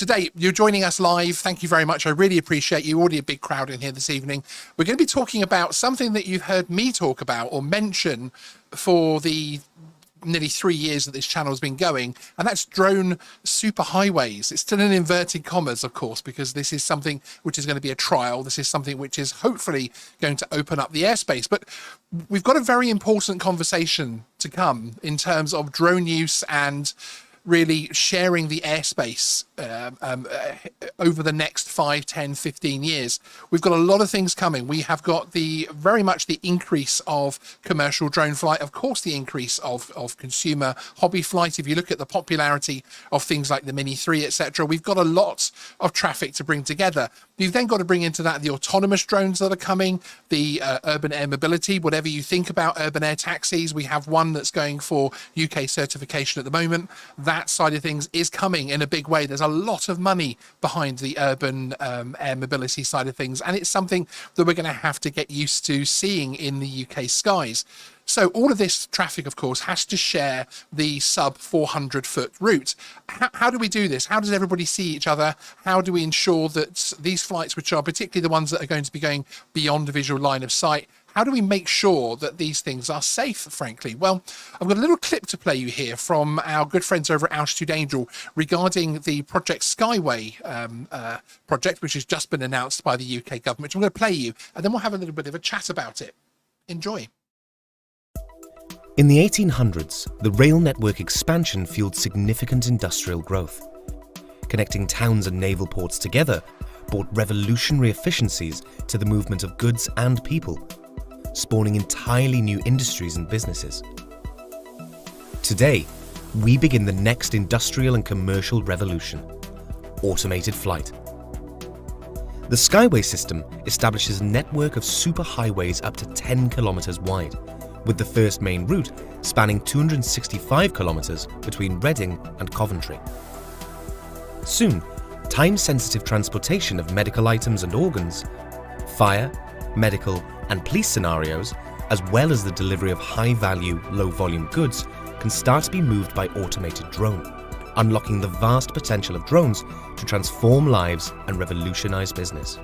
Today, you're joining us live. Thank you very much. I really appreciate you. Already a big crowd in here this evening. We're going to be talking about something that you've heard me talk about or mention for the nearly 3 years that this channel has been going, and that's drone superhighways. It's still in inverted commas, of course, because this is something which is going to be a trial. This is something which is hopefully going to open up the airspace. But we've got a very important conversation to come in terms of drone use and really sharing the airspace over the next 5, 10, 15 years. We've got a lot of things coming. We have got very much the increase of commercial drone flight, of course, the increase of consumer hobby flight. If you look at the popularity of things like the Mini 3, etc., we've got a lot of traffic to bring together. You've then got to bring into that the autonomous drones that are coming, the urban air mobility, whatever you think about urban air taxis. We have one that's going for UK certification at the moment. That side of things is coming in a big way. There's a lot of money behind the urban air mobility side of things, and it's something that we're going to have to get used to seeing in the UK skies. So all of this traffic, of course, has to share the sub 400-foot route. How do we do this? How does everybody see each other? How do we ensure that these flights, which are particularly the ones that are going to be going beyond the visual line of sight, how do we make sure that these things are safe, frankly? Well, I've got a little clip to play you here from our good friends over at Altitude Angel regarding the Project Skyway project, which has just been announced by the UK government, which I'm going to play you, and then we'll have a little bit of a chat about it. Enjoy. In the 1800s, the rail network expansion fueled significant industrial growth. Connecting towns and naval ports together brought revolutionary efficiencies to the movement of goods and people, spawning entirely new industries and businesses. Today, we begin the next industrial and commercial revolution: automated flight. The Skyway system establishes a network of superhighways up to 10 kilometers wide, with the first main route spanning 265 kilometers between Reading and Coventry. Soon, time-sensitive transportation of medical items and organs, fire, medical and police scenarios, as well as the delivery of high-value, low-volume goods, can start to be moved by automated drone, unlocking the vast potential of drones to transform lives and revolutionize business.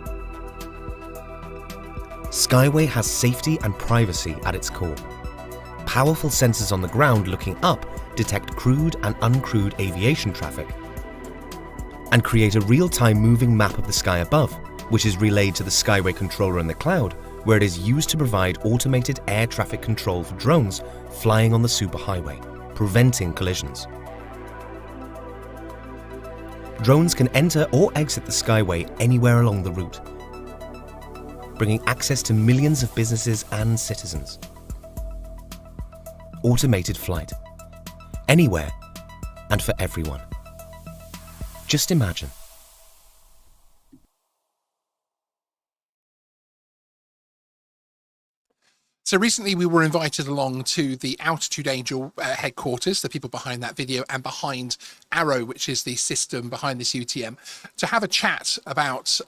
Skyway has safety and privacy at its core. Powerful sensors on the ground looking up detect crewed and uncrewed aviation traffic and create a real-time moving map of the sky above, which is relayed to the Skyway controller in the cloud, where it is used to provide automated air traffic control for drones flying on the superhighway, preventing collisions. Drones can enter or exit the Skyway anywhere along the route, bringing access to millions of businesses and citizens. Automated flight. Anywhere and for everyone. Just imagine. So recently we were invited along to the Altitude Angel headquarters, the people behind that video, and behind Arrow, which is the system behind this UTM, to have a chat about,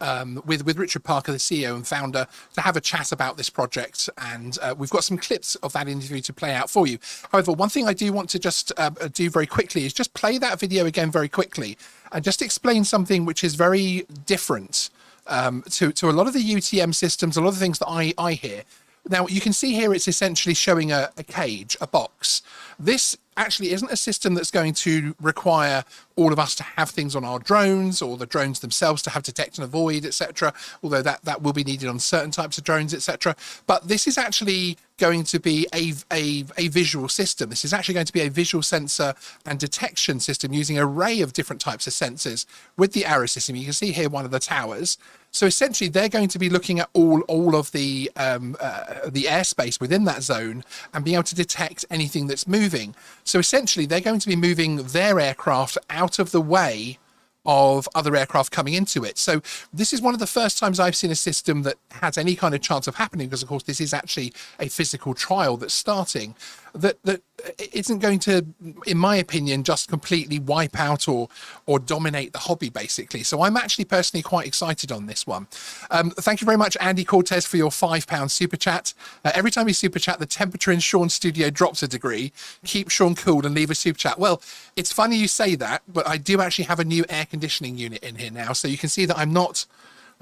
with Richard Parker, the CEO and founder, to have a chat about this project. And we've got some clips of that interview to play out for you. However, one thing I do want to just do very quickly is just play that video again very quickly and just explain something which is very different to a lot of the UTM systems, a lot of the things that I hear. Now, you can see here it's essentially showing a cage, a box. This actually isn't a system that's going to require all of us to have things on our drones or the drones themselves to have detect and avoid, etc., although that will be needed on certain types of drones, etc. But this is actually going to be a visual system. This is actually going to be a visual sensor and detection system using an array of different types of sensors with the Arrow system. You can see here one of the towers. So essentially, they're going to be looking at all of the airspace within that zone and being able to detect anything that's moving. So essentially, they're going to be moving their aircraft out of the way of other aircraft coming into it. So this is one of the first times I've seen a system that has any kind of chance of happening, because of course this is actually a physical trial that's starting. that isn't going to, in my opinion, just completely wipe out or dominate the hobby, basically. So I'm actually personally quite excited on this one. Thank you very much, Andy Cortez, for your £5 super chat. Every time you super chat, the temperature in Sean's studio drops a degree. Keep Sean cool and leave a super chat. Well, it's funny you say that, but I do actually have a new air conditioning unit in here now, so you can see that I'm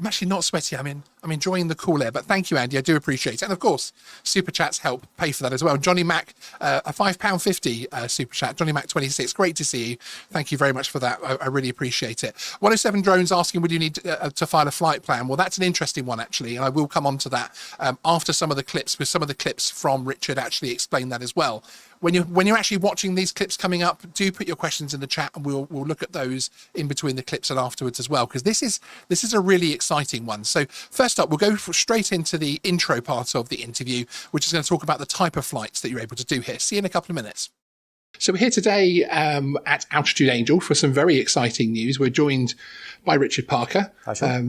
actually not sweaty. I'm enjoying the cool air, but thank you, Andy. I do appreciate it. And of course, super chats help pay for that as well. Johnny Mac, a £5.50 super chat. Johnny Mac 26. Great to see you. Thank you very much for that. I really appreciate it. 107 Drones asking, would you need to file a flight plan? Well, that's an interesting one, actually. And I will come on to that after some of the clips, with some of the clips from Richard actually explain that as well. When you're actually watching these clips coming up, do put your questions in the chat, and we'll look at those in between the clips and afterwards as well, because this is a really exciting one. So first up, we'll go straight into the intro part of the interview, which is going to talk about the type of flights that you're able to do here. See you in a couple of minutes. So we're here today at Altitude Angel for some very exciting news. We're joined by Richard Parker,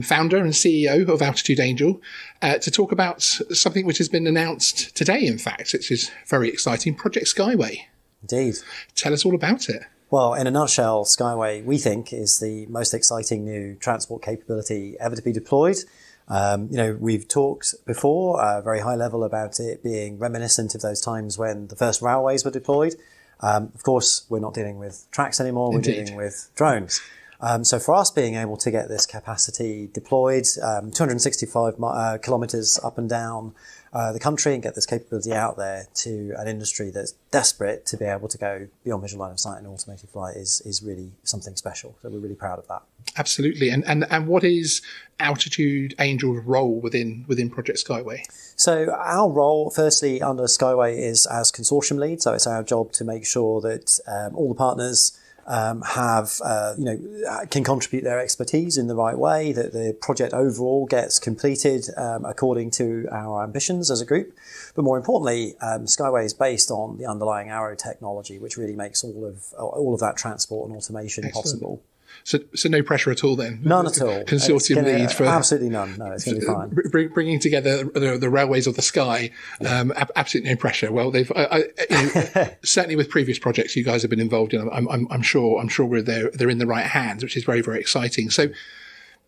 founder and CEO of Altitude Angel, to talk about something which has been announced today, in fact, which is very exciting, Project Skyway. Indeed. Tell us all about it. Well, in a nutshell, Skyway, we think, is the most exciting new transport capability ever to be deployed. We've talked before, very high level, about it being reminiscent of those times when the first railways were deployed. Of course, we're not dealing with tracks anymore, we're dealing with drones. So for us, being able to get this capacity deployed, 265 kilometres up and down the country, and get this capability out there to an industry that's desperate to be able to go beyond visual line of sight and automated flight is really something special. So we're really proud of that. Absolutely. And what is Altitude Angel's role within Project Skyway? So our role, firstly, under Skyway is as consortium lead. So it's our job to make sure that all the partners can contribute their expertise in the right way, that the project overall gets completed according to our ambitions as a group. But more importantly, Skyway is based on the underlying Arrow technology, which really makes all of that transport and automation possible. So no pressure at all then? None at all. Consortium lead for... Absolutely none. No, it's going to be fine. Bringing together the railways of the sky, absolutely no pressure. Well, they've certainly with previous projects you guys have been involved in, I'm sure they're in the right hands, which is very, very exciting. So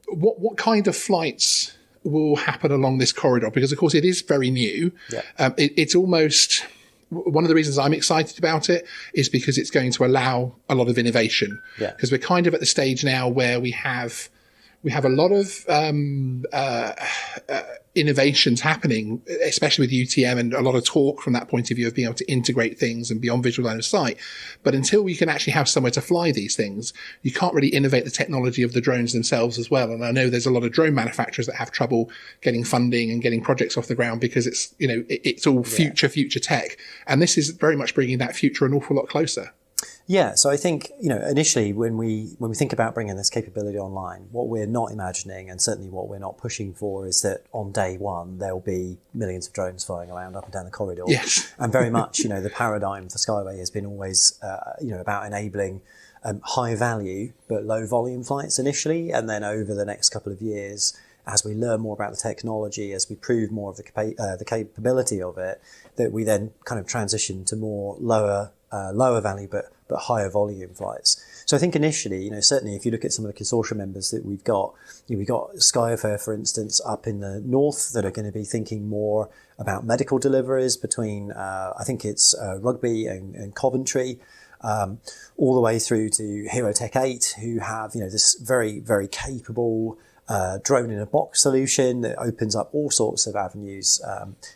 what kind of flights will happen along this corridor? Because of course it is very new. Yeah. It's almost... One of the reasons I'm excited about it is because it's going to allow a lot of innovation. Yeah. Because we're kind of at the stage now where we have a lot of innovations happening, especially with UTM, and a lot of talk from that point of view of being able to integrate things and beyond visual line of sight. But until we can actually have somewhere to fly these things, you can't really innovate the technology of the drones themselves as well. And I know there's a lot of drone manufacturers that have trouble getting funding and getting projects off the ground because it's all future tech. And this is very much bringing that future an awful lot closer. Yeah, so I think, initially when we think about bringing this capability online, what we're not imagining, and certainly what we're not pushing for, is that on day one there'll be millions of drones flying around up and down the corridor. Yes. And very much, the paradigm for Skyway has been always, about enabling high value but low volume flights initially, and then over the next couple of years, as we learn more about the technology, as we prove more of the capability of it, that we then kind of transition to more lower value but higher volume flights. So I think initially, certainly if you look at some of the consortium members that we've got, we've got Skyafair, for instance, up in the north, that are going to be thinking more about medical deliveries between, I think it's Rugby and Coventry, all the way through to Hero Tech 8, who have, this very, very capable drone in a box solution that opens up all sorts of avenues.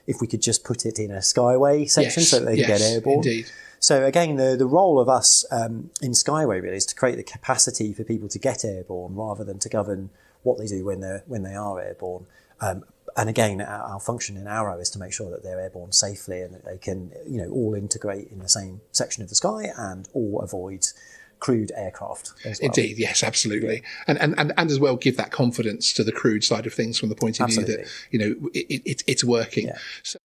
If we could just put it in a Skyway section so that they can get airborne. Indeed. So again, the role of us in Skyway really is to create the capacity for people to get airborne rather than to govern what they do when they are airborne. And again, our function in Arrow is to make sure that they're airborne safely and that they can, all integrate in the same section of the sky and all avoid crewed aircraft as well. Indeed, yes, absolutely. And as well give that confidence to the crewed side of things from the point of view that, it's working. Yeah. So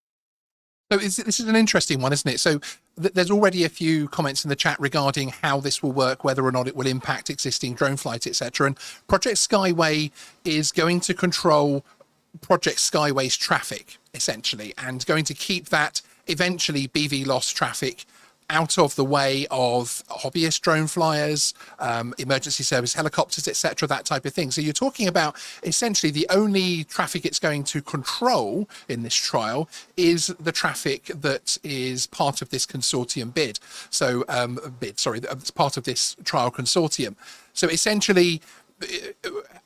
this is an interesting one, isn't it? So there's already a few comments in the chat regarding how this will work, whether or not it will impact existing drone flight, etc. And Project Skyway is going to control Project Skyway's traffic, essentially, and going to keep that eventually BVLOS traffic out of the way of hobbyist drone flyers, emergency service helicopters, etc., that type of thing. So you're talking about essentially the only traffic it's going to control in this trial is the traffic that is part of this consortium bid. So, it's part of this trial consortium. So essentially,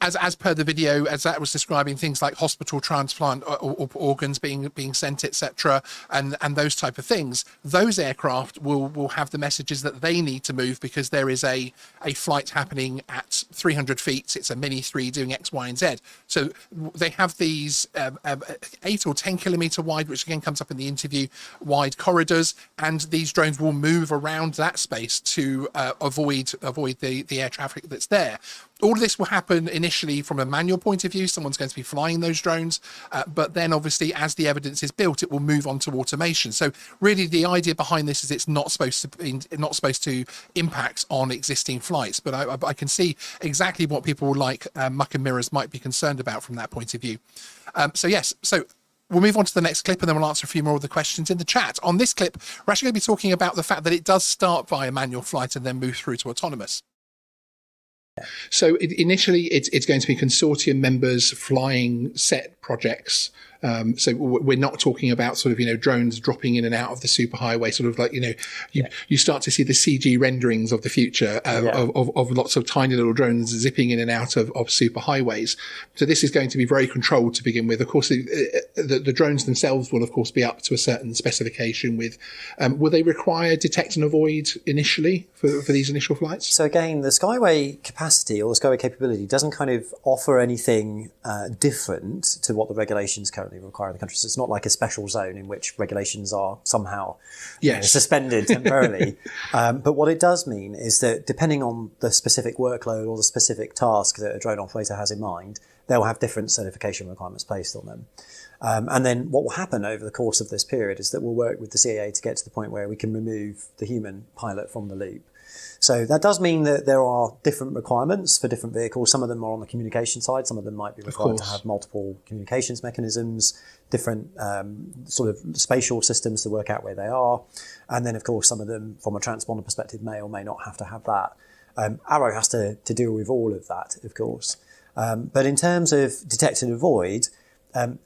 as per the video, as that was describing things like hospital transplant or organs being sent, etc., and those type of things, those aircraft will have the messages that they need to move because there is a flight happening at 300 feet. It's a Mini 3 doing X, Y, and Z. So they have these 8 or 10 kilometer wide, which again comes up in the interview, wide corridors, and these drones will move around that space to avoid the air traffic that's there. All of this will happen initially from a manual point of view. Someone's going to be flying those drones, but then obviously as the evidence is built, it will move on to automation. So really the idea behind this is it's not supposed to impact on existing flights, but I can see exactly what people like Muck and Mirrors might be concerned about from that point of view. So we'll move on to the next clip and then we'll answer a few more of the questions in the chat. On this clip, we're actually going to be talking about the fact that it does start via manual flight and then move through to autonomous. So initially, it's going to be consortium members flying set projects. So we're not talking about sort of, drones dropping in and out of the superhighway, sort of like, you start to see the CG renderings of the future of lots of tiny little drones zipping in and out of superhighways. So this is going to be very controlled to begin with. Of course, the drones themselves will, of course, be up to a certain specification with, will they require detect and avoid initially for these initial flights? So again, the Skyway capacity or the Skyway capability doesn't kind of offer anything different to what the regulations currently require in the country. So it's not like a special zone in which regulations are somehow suspended temporarily. But what it does mean is that depending on the specific workload or the specific task that a drone operator has in mind, they'll have different certification requirements placed on them. And then what will happen over the course of this period is that we'll work with the CAA to get to the point where we can remove the human pilot from the loop. So that does mean that there are different requirements for different vehicles. Some of them are on the communication side. Some of them might be required to have multiple communications mechanisms, different sort of spatial systems to work out where they are. And then, of course, some of them, from a transponder perspective, may or may not have to have that. Arrow has to deal with all of that, of course. But in terms of detect and avoid,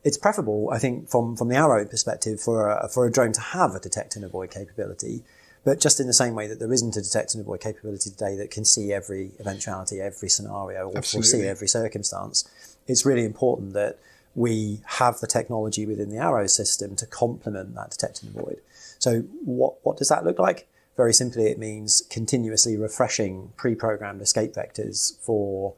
it's preferable, I think, from the Arrow perspective, for a drone to have a detect and avoid capability. But just in the same way that there isn't a detect and avoid capability today that can see every eventuality, every scenario, or foresee every circumstance, it's really important that we have the technology within the Arrow system to complement that detect and avoid. So what does that look like? Very simply, it means continuously refreshing pre-programmed escape vectors for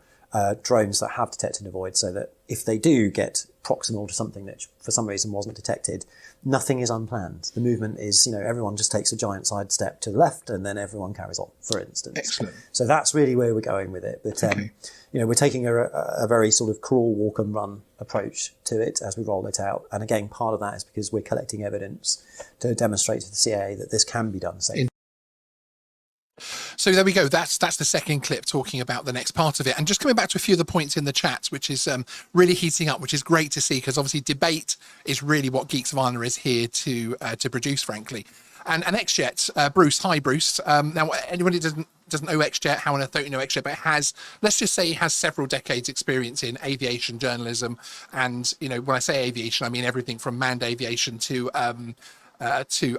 drones that have detect and avoid, so that if they do get proximal to something that for some reason wasn't detected, nothing is unplanned. The movement is, everyone just takes a giant side step to the left and then everyone carries on, for instance. Excellent. So that's really where we're going with it. But, we're taking a very sort of crawl, walk and run approach to it as we roll it out. And again, part of that is because we're collecting evidence to demonstrate to the CAA that this can be done safely. So there we go. That's the second clip talking about the next part of it. And just coming back to a few of the points in the chat, which is really heating up, which is great to see, because obviously debate is really what Geeksvana is here to produce, frankly. And XJet, Bruce, hi Bruce. Now, anybody doesn't know XJet, how on earth don't you know XJet? But it has, let's just say, it has several decades experience in aviation journalism. And when I say aviation, I mean everything from manned aviation to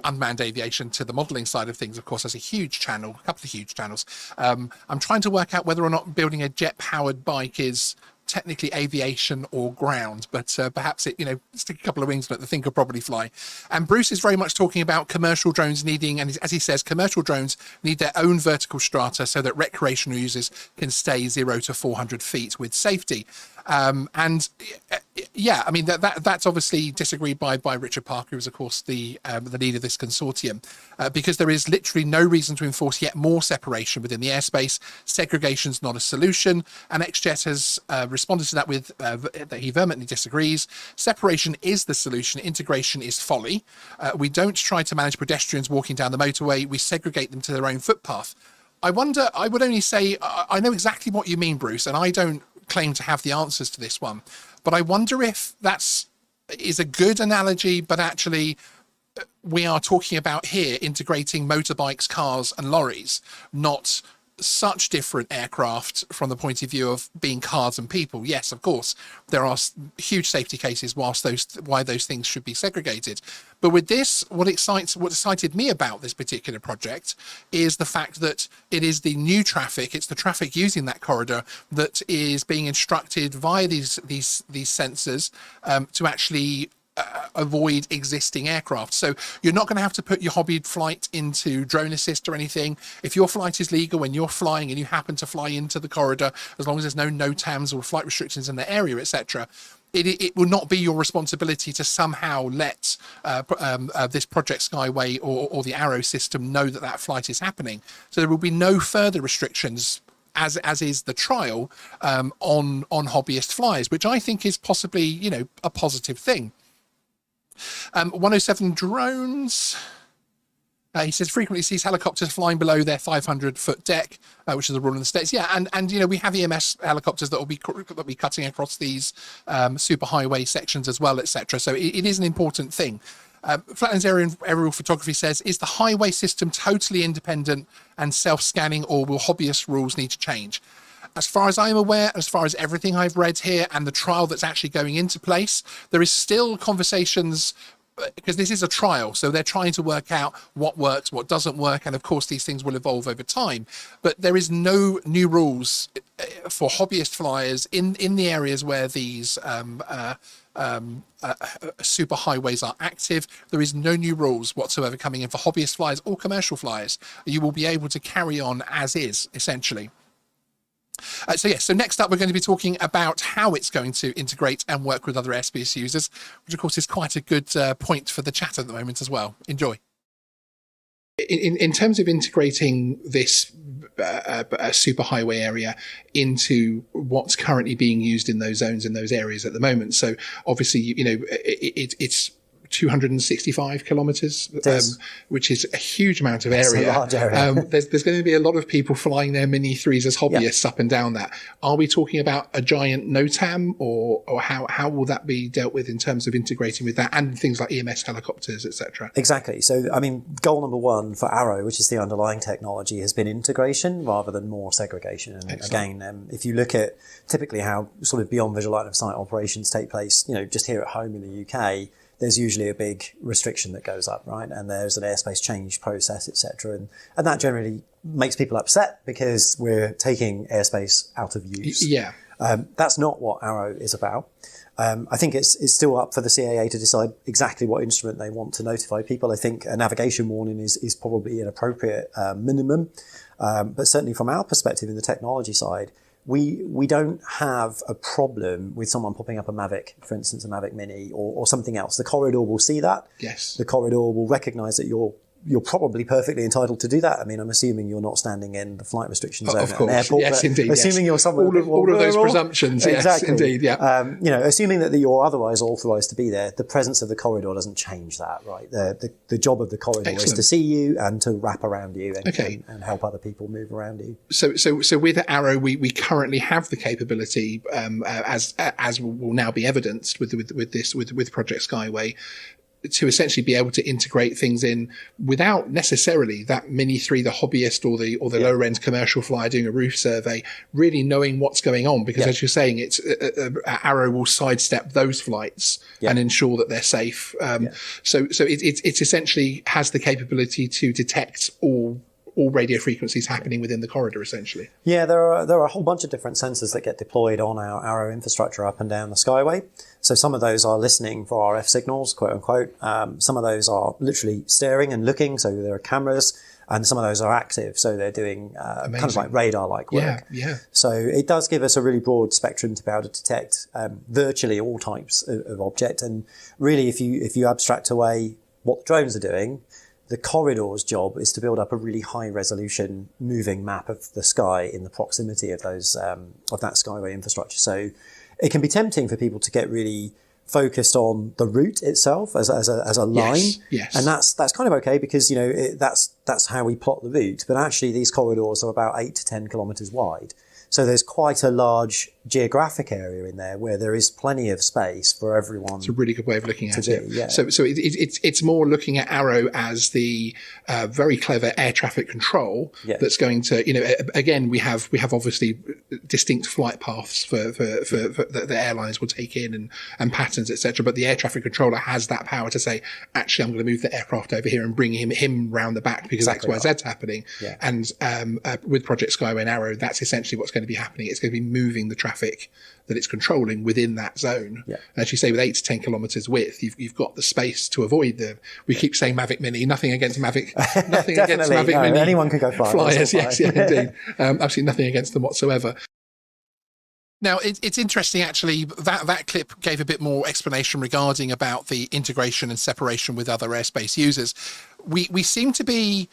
unmanned aviation to the modeling side of things. Of course, there's a couple of huge channels. I'm trying to work out whether or not building a jet-powered bike is technically aviation or ground, but perhaps it, stick a couple of wings on it, the thing could probably fly. And Bruce is very much talking about commercial drones needing, and as he says, commercial drones need their own vertical strata so that recreational users can stay 0 to 400 feet with safety. That's obviously disagreed by Richard Parker, who is of course the leader of this consortium, because there is literally no reason to enforce yet more separation within the airspace. Segregation's not a solution, and XJet has responded to that with that he vehemently disagrees. Separation is the solution. Integration is folly. We don't try to manage pedestrians walking down the motorway. We segregate them to their own footpath. I would only say, I know exactly what you mean, Bruce, and I don't claim to have the answers to this one, but I wonder if is a good analogy, but actually we are talking about here integrating motorbikes, cars and lorries, not such different aircraft from the point of view of being cars and people. Yes, of course, there are huge safety cases why those things should be segregated. But with this, what excited me about this particular project is the fact that it is the new traffic, it's the traffic using that corridor that is being instructed via these sensors to actually avoid existing aircraft. So you're not going to have to put your hobby flight into drone assist or anything. If your flight is legal when you're flying and you happen to fly into the corridor, as long as there's no NOTAMs or flight restrictions in the area, etc., it will not be your responsibility to somehow let this Project Skyway or the Arrow system know that flight is happening. So there will be no further restrictions, as is the trial, on hobbyist flyers, which I think is possibly, a positive thing. 107 drones. He says frequently sees helicopters flying below their 500-foot deck, which is a rule in the States. Yeah, and we have EMS helicopters that will be cutting across these superhighway sections as well, etc. So it is an important thing. Flatlands Aerial Photography says, is the highway system totally independent and self-scanning, or will hobbyist rules need to change? As far as I'm aware, as far as everything I've read here and the trial that's actually going into place, there is still conversations, because this is a trial, so they're trying to work out what works, what doesn't work, and of course these things will evolve over time. But there is no new rules for hobbyist flyers in the areas where these superhighways are active. There is no new rules whatsoever coming in for hobbyist flyers or commercial flyers. You will be able to carry on as is, essentially. So next up, we're going to be talking about how it's going to integrate and work with other airspace users, which of course is quite a good point for the chat at the moment as well. Enjoy. In terms of integrating this superhighway area into what's currently being used in those zones, in those areas at the moment. So obviously, it's 265 kilometers, which is a huge amount of area. It's a large area. There's going to be a lot of people flying their Mini 3s as hobbyists up and down that. Are we talking about a giant NOTAM, or how will that be dealt with in terms of integrating with that and things like EMS helicopters, etc.? Exactly. So, goal number one for Arrow, which is the underlying technology, has been integration rather than more segregation. And Excellent. again, if you look at typically how sort of beyond visual line of sight operations take place, just here at home in the UK, there's usually a big restriction that goes up, right? And there's an airspace change process, etc. And that generally makes people upset because we're taking airspace out of use. Yeah. That's not what Arrow is about. I think it's still up for the CAA to decide exactly what instrument they want to notify people. I think a navigation warning is probably an appropriate minimum. But certainly from our perspective in the technology side, we don't have a problem with someone popping up a Mavic, for instance, a Mavic Mini or something else. The corridor will see that. Yes. The corridor will recognize that you're probably perfectly entitled to do that. I'm assuming you're not standing in the flight restriction zone at an airport. Yes, indeed. Assuming you're somewhere all of those presumptions. Exactly. Yes, indeed. Yeah. Assuming that you're otherwise authorised to be there, the presence of the corridor doesn't change that, right? The job of the corridor is to see you and to wrap around you and help other people move around you. So with Arrow, we currently have the capability, as will now be evidenced with Project Skyway, to essentially be able to integrate things in without necessarily that Mini 3, the hobbyist or the lower end commercial flyer doing a roof survey, really knowing what's going on, because as you're saying, it's Arrow will sidestep those flights and ensure that they're safe. So it's essentially has the capability to detect all radio frequencies happening within the corridor, essentially. Yeah, there are a whole bunch of different sensors that get deployed on our Arrow infrastructure up and down the Skyway. So some of those are listening for RF signals, quote unquote. Some of those are literally staring and looking, so there are cameras, and some of those are active, so they're doing kind of like radar-like work. Yeah. So it does give us a really broad spectrum to be able to detect virtually all types of object. And really, if you abstract away what the drones are doing, the corridor's job is to build up a really high resolution moving map of the sky in the proximity of those of that Skyway infrastructure. So it can be tempting for people to get really focused on the route itself as a line. Yes. And that's kind of okay because that's how we plot the route. But actually these corridors are about 8 to 10 kilometers wide. So there's quite a large geographic area in there where there is plenty of space for everyone. It's a really good way of looking at it. Yeah. So it's more looking at Arrow as the very clever air traffic control that's going to, again, we have obviously distinct flight paths for that the airlines will take in and patterns, etc. But the air traffic controller has that power to say, actually, I'm going to move the aircraft over here and bring him round the back because X, Y, Z's happening. Yeah. And with Project Skyway and Arrow, that's essentially what's going to be happening. It's going to be moving the traffic that it's controlling within that zone. Yeah. As you say, with 8 to 10 kilometers width, you've got the space to avoid we keep saying Mavic Mini, nothing against Mavic, nothing against Mavic Mini. Anyone can go flyers. Yes, yeah, indeed. Absolutely nothing against them whatsoever. Now, it's interesting, actually, that clip gave a bit more explanation regarding about the integration and separation with other airspace users. We seem to be,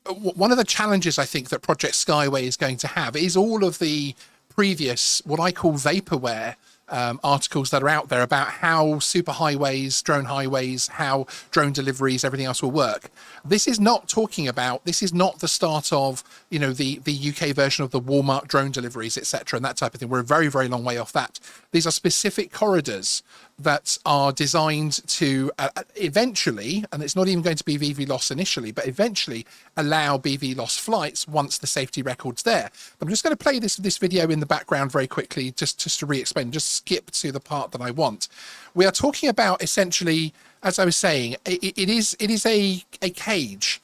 one of the challenges I think that Project Skyway is going to have is all of the previous, what I call vaporware articles that are out there about how superhighways, drone highways, how drone deliveries, everything else will work. This is not the start of, the UK version of the Walmart drone deliveries, etc., and that type of thing. We're a very, very long way off that. These are specific corridors that are designed to eventually, and it's not even going to be VV loss initially, but eventually allow BV loss flights once the safety record's there. I'm just going to play this video in the background very quickly, just to re-explain, just skip to the part that I want. We are talking about essentially, as I was saying, it is a cage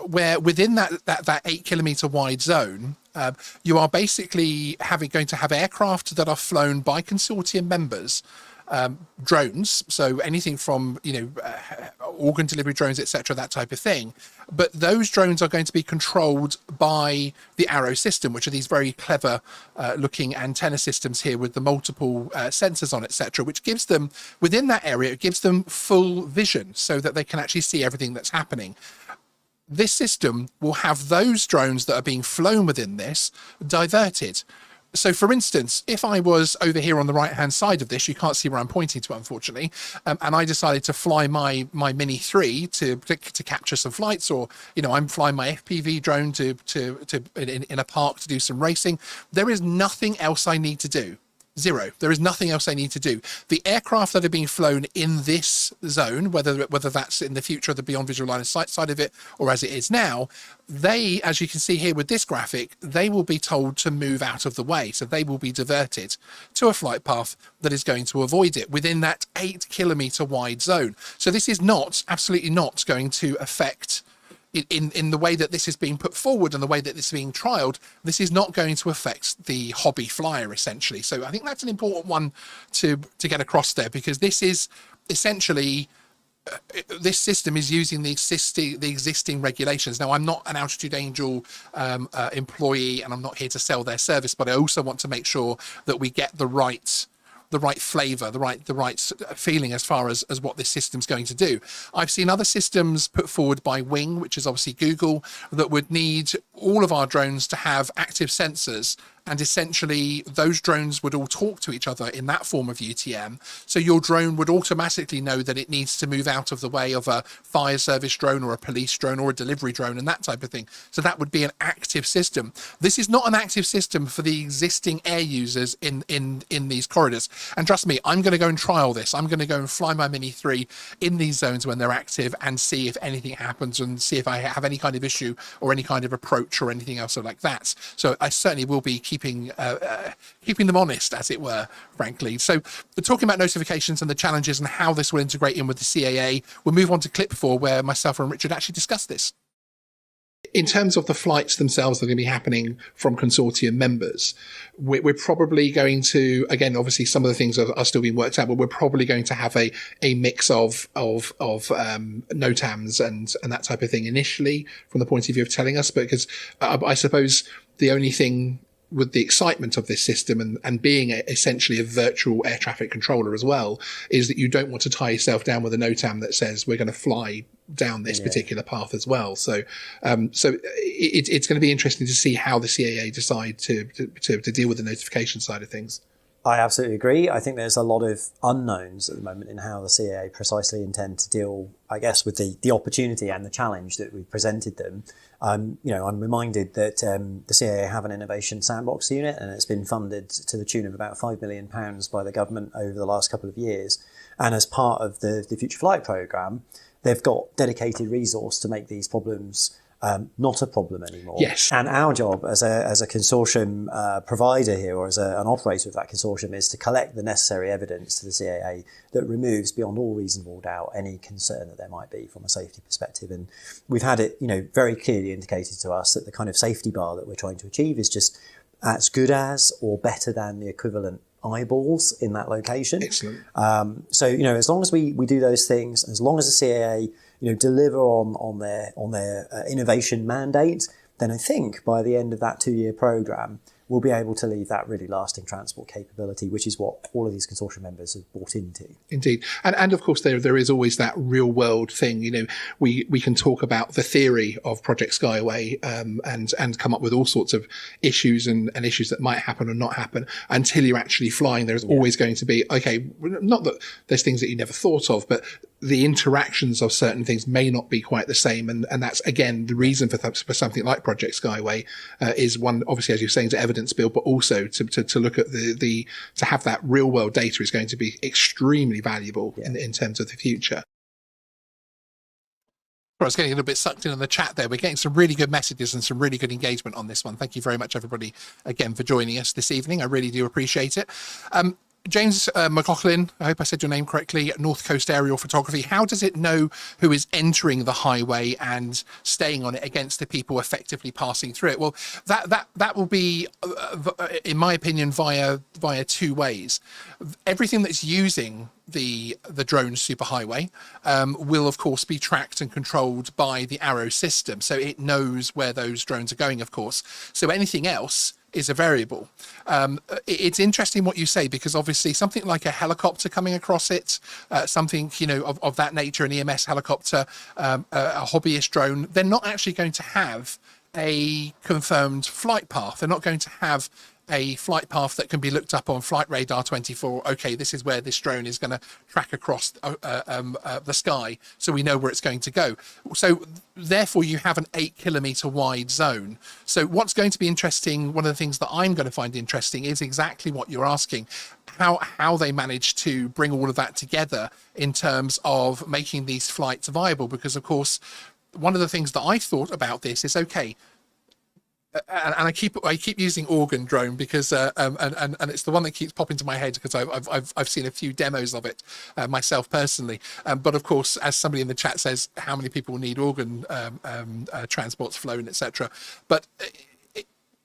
where within that 8 kilometer wide zone, you are basically going to have aircraft that are flown by consortium members, drones, so anything from organ delivery drones, etc., that type of thing. But those drones are going to be controlled by the Arrow system, which are these very clever looking antenna systems here with the multiple sensors on, etc., which gives them, within that area, it gives them full vision so that they can actually see everything that's happening. This system will have those drones that are being flown within this diverted. So, for instance, if I was over here on the right-hand side of this, you can't see where I'm pointing to, unfortunately, and I decided to fly my Mini 3 to capture some flights, or I'm flying my FPV drone in a park to do some racing. There is nothing else I need to do. Zero. There is nothing else I need to do. The aircraft that are being flown in this zone, whether that's in the future of the beyond visual line of sight side of it, or as it is now, they, as you can see here with this graphic, they will be told to move out of the way. So they will be diverted to a flight path that is going to avoid it within that 8 kilometer wide zone. So this is absolutely not going to affect, in the way that this is being put forward and the way that this is being trialed, this is not going to affect the hobby flyer, essentially. So I think that's an important one to get across there, because this is essentially, this system is using the existing regulations. Now, I'm not an Altitude Angel employee, and I'm not here to sell their service, but I also want to make sure that we get the right flavor, the right feeling as far as what this system's going to do. I've seen other systems put forward by Wing, which is obviously Google, that would need all of our drones to have active sensors, and essentially those drones would all talk to each other in that form of UTM. So your drone would automatically know that it needs to move out of the way of a fire service drone or a police drone or a delivery drone and that type of thing. So that would be an active system. This is not an active system for the existing air users in these corridors. And trust me, I'm going to go and trial this. I'm going to go and fly my Mini 3 in these zones when they're active and see if anything happens, and see if I have any kind of issue or any kind of approach or anything else like that. So I certainly will be keeping them honest, as it were, frankly. So we're talking about notifications and the challenges and how this will integrate in with the CAA. We'll move on to clip 4, where myself and Richard actually discuss this. In terms of the flights themselves that are going to be happening from consortium members, we're probably going to, again, obviously some of the things are still being worked out, but we're probably going to have a mix of NOTAMs and that type of thing initially, from the point of view of telling us, because I suppose the only thing with the excitement of this system and being essentially a virtual air traffic controller as well, is that you don't want to tie yourself down with a NOTAM that says we're going to fly down this particular path as well. So it's going to be interesting to see how the CAA decide to deal with the notification side of things. I absolutely agree. I think there's a lot of unknowns at the moment in how the CAA precisely intend to deal, I guess, with the opportunity and the challenge that we've presented them. I'm reminded that the CAA have an innovation sandbox unit, and it's been funded to the tune of about £5 million by the government over the last couple of years. And as part of the Future Flight programme, they've got dedicated resource to make these problems not a problem anymore. Yes. And our job as a consortium provider here, or as an operator of that consortium, is to collect the necessary evidence to the CAA that removes beyond all reasonable doubt any concern that there might be from a safety perspective. And we've had it, very clearly indicated to us that the kind of safety bar that we're trying to achieve is just as good as or better than the equivalent eyeballs in that location. Excellent. So, as long as we do those things, as long as the CAA deliver on their innovation mandate, then I think by the end of that 2-year programme, we'll be able to leave that really lasting transport capability, which is what all of these consortium members have bought into. Indeed. And of course, there is always that real world thing. We can talk about the theory of Project Skyway and come up with all sorts of issues and issues that might happen or not happen until you're actually flying. There's always going to be, okay, not that there's things that you never thought of, but the interactions of certain things may not be quite the same. And that's, again, the reason for something like Project Skyway is one, obviously, as you're saying, to evidence build, but also to look at to have that real world data is going to be extremely valuable in terms of the future. I was getting a little bit sucked in on the chat there. We're getting some really good messages and some really good engagement on this one. Thank you very much, everybody, again, for joining us this evening. I really do appreciate it. James McLaughlin, I hope I said your name correctly, North Coast Aerial Photography. How does it know who is entering the highway and staying on it against the people effectively passing through it? Well, that will be, in my opinion, via 2 ways. Everything that's using the drone superhighway will, of course, be tracked and controlled by the Arrow system. So it knows where those drones are going, of course. So anything else is a variable. It's interesting what you say, because obviously something like a helicopter coming across it, something of that nature, an EMS helicopter, a hobbyist drone, they're not actually going to have a confirmed flight path. They're not going to have a flight path that can be looked up on Flight Radar 24. Okay, this is where this drone is going to track across the sky, so we know where it's going to go. So therefore you have an 8-kilometer wide zone. So what's going to be interesting, one of the things that I'm going to find interesting, is exactly what you're asking, how they manage to bring all of that together in terms of making these flights viable. Because of course, one of the things that I thought about this is, okay, and I keep using organ drone because and it's the one that keeps popping to my head because I've seen a few demos of it myself personally. But of course, as somebody in the chat says, how many people need organ transports flown, etc. But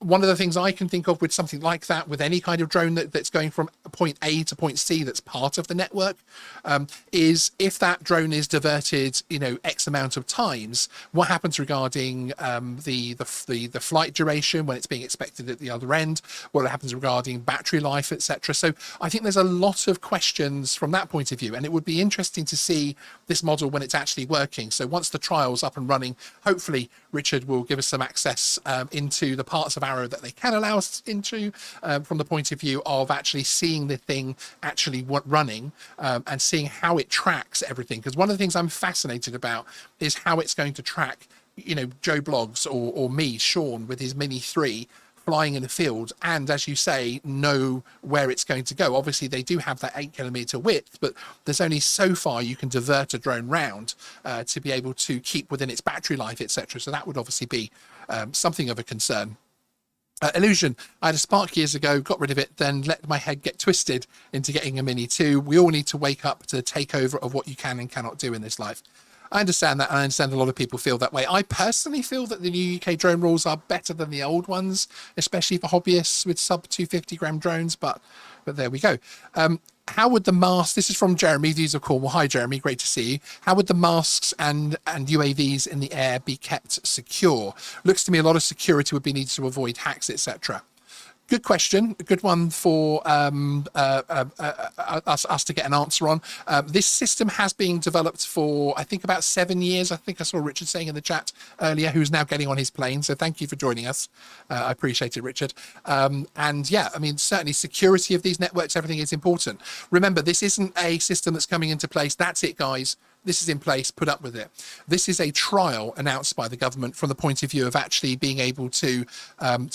one of the things I can think of with something like that, with any kind of drone that's going from point A to point C that's part of the network, is if that drone is diverted, X amount of times, what happens regarding the flight duration when it's being expected at the other end, what happens regarding battery life, etc. So I think there's a lot of questions from that point of view, and it would be interesting to see this model when it's actually working. So once the trial's up and running, hopefully Richard will give us some access into the parts of Arrow that they can allow us into from the point of view of actually seeing the thing actually running and seeing how it tracks everything. Because one of the things I'm fascinated about is how it's going to track, Joe Bloggs or me, Sean, with his Mini 3 flying in a field, and as you say, know where it's going to go. Obviously they do have that 8-kilometer width, but there's only so far you can divert a drone round to be able to keep within its battery life, etc. So that would obviously be something of a concern. Illusion, I had a Spark years ago, got rid of it, then let my head get twisted into getting a Mini 2. We all need to wake up to the takeover of what you can and cannot do in this life. I understand that, and I understand a lot of people feel that way. I personally feel that the new UK drone rules are better than the old ones, especially for hobbyists with sub 250 gram drones, but there we go. How would the masks, this is from Jeremy, views of Cornwall. Hi Jeremy, great to see you. How would the masks and UAVs in the air be kept secure? Looks to me a lot of security would be needed to avoid hacks, etc. good question. A good one for us to get an answer on. This system has been developed for, I think, about 7 years. I think I saw Richard saying in the chat earlier, who's now getting on his plane. So thank you for joining us. I appreciate it, Richard. And yeah, I mean, certainly security of these networks, everything is important. Remember, this isn't a system that's coming into place. That's it, guys. This is in place, put up with it. This is a trial announced by the government from the point of view of actually being able to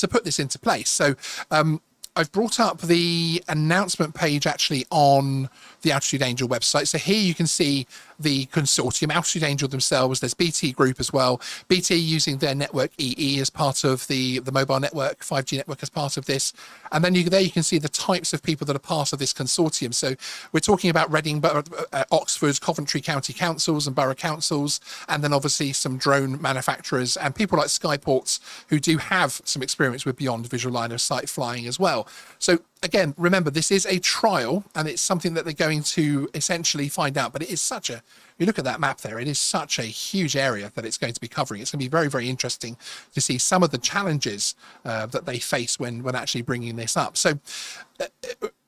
put this into place. So I've brought up the announcement page actually on the Altitude Angel website. So here you can see the consortium, Altitude Angel themselves. There's BT Group as well. BT using their network EE as part of the mobile network, 5G network as part of this. And then there you can see the types of people that are part of this consortium. So we're talking about Reading, Oxford, Coventry County Councils and Borough Councils, and then obviously some drone manufacturers and people like Skyports who do have some experience with beyond visual line of sight flying as well. So again, remember, this is a trial and it's something that they're going to essentially find out. But it is such a, you look at that map there, it is such a huge area that it's going to be covering. It's going to be very, very interesting to see some of the challenges that they face when actually bringing this up. So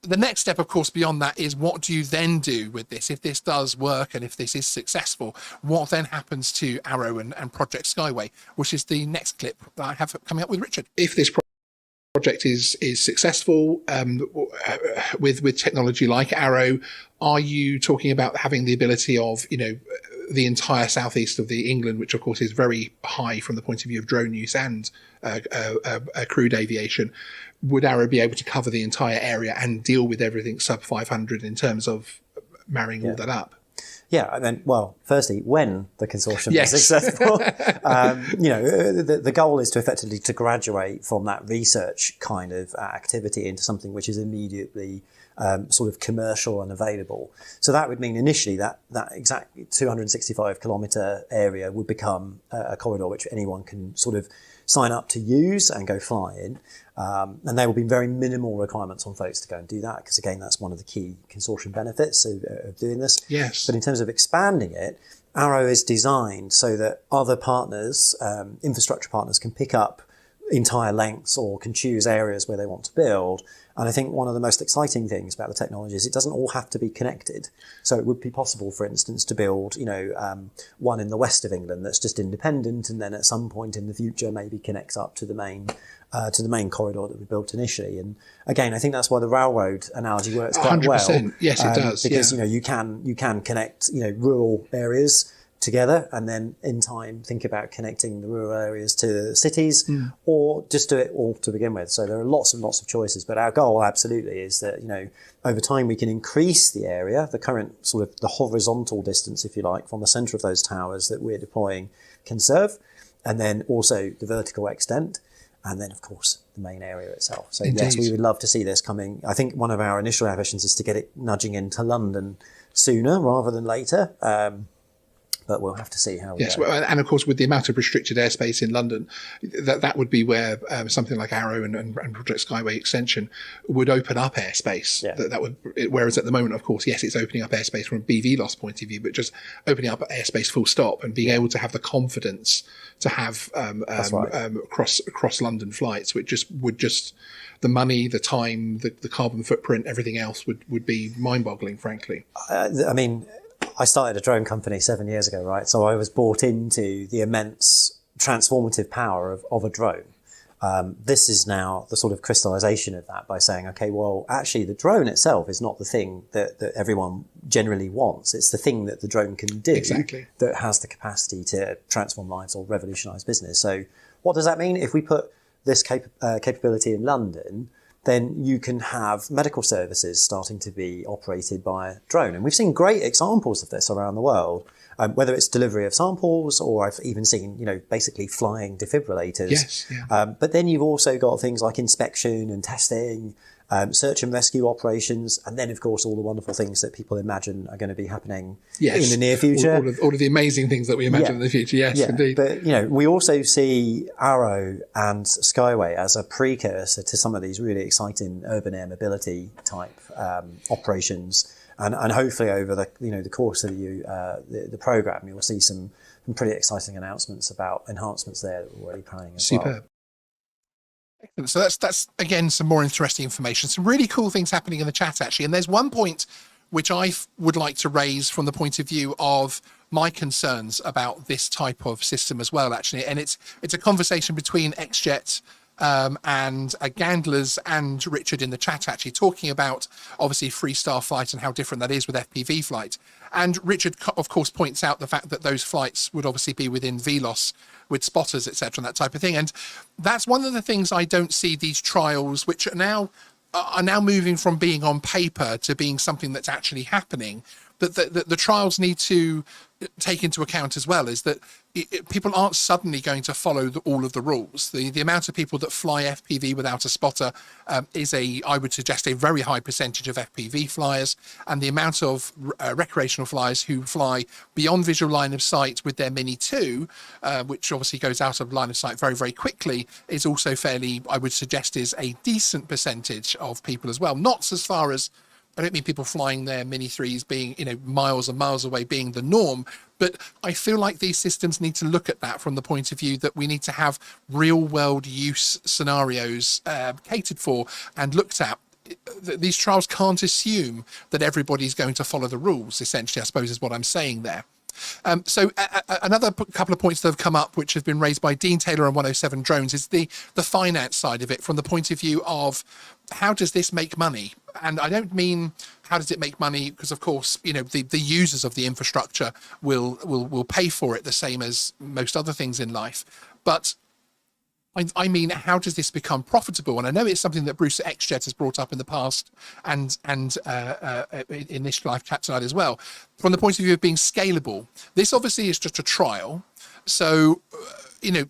the next step, of course, beyond that is what do you then do with this? If this does work and if this is successful, what then happens to Arrow and Project Skyway, which is the next clip that I have coming up with Richard. If this project is successful with technology like Arrow, are you talking about having the ability of, you know, the entire southeast of the England, which of course is very high from the point of view of drone use and crewed aviation? Would Arrow be able to cover the entire area and deal with everything sub 500 in terms of marrying all that up? Yeah, I mean, well, firstly, when the consortium is successful, you know, the goal is to effectively to graduate from that research kind of activity into something which is immediately sort of commercial and available. So that would mean initially that exact 265 kilometre area would become a corridor which anyone can sort of sign up to use and go fly in. And there will be very minimal requirements on folks to go and do that, because again, that's one of the key consortium benefits of doing this. Yes. But in terms of expanding it, Arrow is designed so that other partners, infrastructure partners, can pick up entire lengths or can choose areas where they want to build. And I think one of the most exciting things about the technology is it doesn't all have to be connected. So it would be possible, for instance, to build, you know, one in the west of England that's just independent, and then at some point in the future maybe connects up to the main corridor that we built initially. And again, I think that's why the railroad analogy works quite 100%. well. Yes, it does. Because you know you can connect, you know, rural areas together, and then in time think about connecting the rural areas to cities, or just do it all to begin with. So there are lots and lots of choices, but our goal absolutely is that, you know, over time we can increase the area, the current sort of the horizontal distance, if you like, from the center of those towers that we're deploying can serve, and then also the vertical extent, and then of course the main area itself. So Indeed. Yes, we would love to see this coming. I think one of our initial ambitions is to get it nudging into London sooner rather than later. But we'll have to see how we go. Well, and of course, with the amount of restricted airspace in London, that would be where something like Arrow and Project Skyway extension would open up airspace. Yeah. That would, whereas at the moment, of course, yes, it's opening up airspace from a BV loss point of view, but just opening up airspace full stop and being able to have the confidence to have cross London flights, which would just the money, the time, the carbon footprint, everything else would be mind-boggling, frankly. I mean, I started a drone company 7 years ago, right? So I was brought into the immense transformative power of a drone. This is now the sort of crystallization of that by saying, okay, well, actually the drone itself is not the thing that everyone generally wants. It's the thing that the drone can do that has the capacity to transform lives or revolutionize business. So what does that mean? If we put this capability in London, then you can have medical services starting to be operated by a drone. And we've seen great examples of this around the world, whether it's delivery of samples, or I've even seen, you know, basically flying defibrillators. Yes, yeah. But then you've also got things like inspection and testing, search and rescue operations, and then, of course, all the wonderful things that people imagine are going to be happening in the near future. All of the amazing things that we imagine in the future, yes, indeed. But, you know, we also see Arrow and Skyway as a precursor to some of these really exciting urban air mobility type operations. And hopefully over the course of the program, you'll see some pretty exciting announcements about enhancements there that we're already planning as well. Superb. Excellent. So that's again some more interesting information. Some really cool things happening in the chat actually. And there's one point which I would like to raise from the point of view of my concerns about this type of system as well, actually. And it's a conversation between XJet and Gandlers and Richard in the chat, actually talking about obviously freestyle flight and how different that is with FPV flight. And Richard, of course, points out the fact that those flights would obviously be within VLOS with spotters, etc., and that type of thing. And that's one of the things I don't see these trials, which are now moving from being on paper to being something that's actually happening. But the trials need to take into account as well is that people aren't suddenly going to follow all of the rules. The amount of people that fly FPV without a spotter is I would suggest, a very high percentage of FPV flyers, and the amount of recreational flyers who fly beyond visual line of sight with their Mini 2, which obviously goes out of line of sight very, very quickly, is also fairly, I would suggest, is a decent percentage of people as well. Not as far as, I don't mean people flying their Mini 3s being, miles and miles away being the norm, but I feel like these systems need to look at that from the point of view that we need to have real world use scenarios catered for and looked at. These trials can't assume that everybody's going to follow the rules, essentially, I suppose is what I'm saying there. So another couple of points that have come up, which have been raised by Dean Taylor on 107 Drones, is the finance side of it from the point of view of how does this make money? And I don't mean how does it make money because, of course, the users of the infrastructure will pay for it the same as most other things in life. But I mean, how does this become profitable? And I know it's something that Bruce at XJet has brought up in the past and in this live chat tonight as well. From the point of view of being scalable, this obviously is just a trial. So, a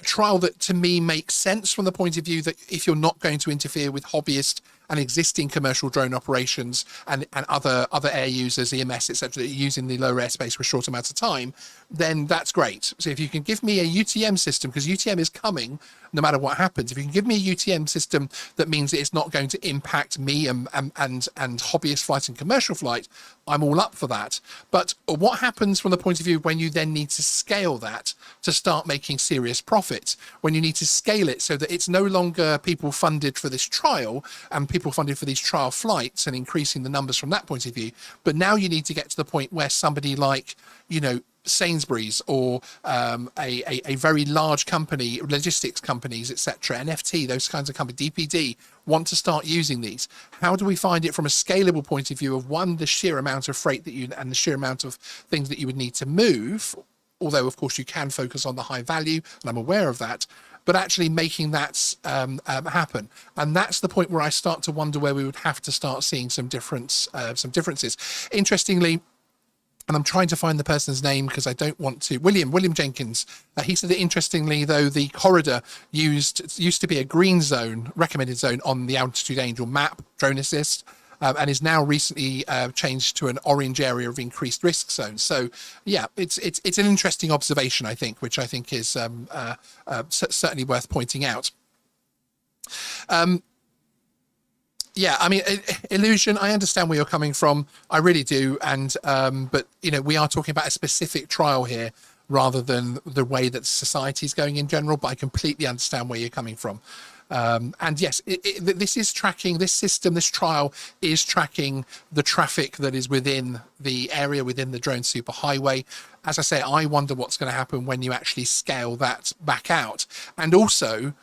trial that to me makes sense from the point of view that if you're not going to interfere with hobbyist and existing commercial drone operations and other air users, EMS, etc., that are using the lower airspace for a short amount of time, then that's great. So if you can give me a UTM system, because UTM is coming no matter what happens, if you can give me a UTM system that means that it's not going to impact me and hobbyist flight and commercial flight, I'm all up for that. But what happens from the point of view when you then need to scale that to start making serious profits, when you need to scale it so that it's no longer people funded for this trial and people funded for these trial flights and increasing the numbers from that point of view, but now you need to get to the point where somebody like, Sainsbury's or a very large company, logistics companies, etc., NFT, those kinds of companies, DPD, want to start using these. How do we find it from a scalable point of view of, one, the sheer amount of freight and the sheer amount of things that you would need to move, although of course you can focus on the high value, and I'm aware of that, but actually making that happen. And that's the point where I start to wonder where we would have to start seeing some differences. Interestingly, and I'm trying to find the person's name because I don't want to. William Jenkins. He said that interestingly, though, the corridor used to be a green zone, recommended zone on the Altitude Angel map, Drone Assist, and is now recently changed to an orange area of increased risk zone. So, yeah, it's an interesting observation, I think, which I think is certainly worth pointing out. Yeah, I mean, Illusion, I understand where you're coming from. I really do. And but, we are talking about a specific trial here rather than the way that society is going in general. But I completely understand where you're coming from. And yes, this is tracking, this system, this trial is tracking the traffic that is within the area, within the drone superhighway. As I say, I wonder what's going to happen when you actually scale that back out. And also,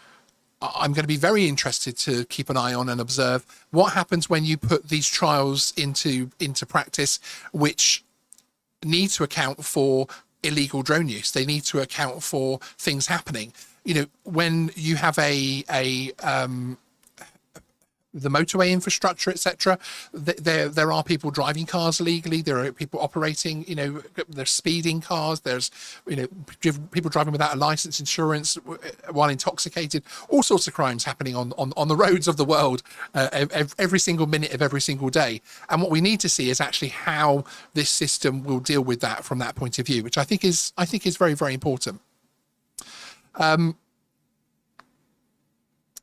I'm going to be very interested to keep an eye on and observe what happens when you put these trials into practice, which need to account for illegal drone use. They need to account for things happening. When you have the motorway infrastructure, etc., there are people driving cars illegally. There are people operating, there's speeding cars. There's, people driving without a license, insurance, while intoxicated. All sorts of crimes happening on the roads of the world every single minute of every single day. And what we need to see is actually how this system will deal with that from that point of view, which I think is very, very important.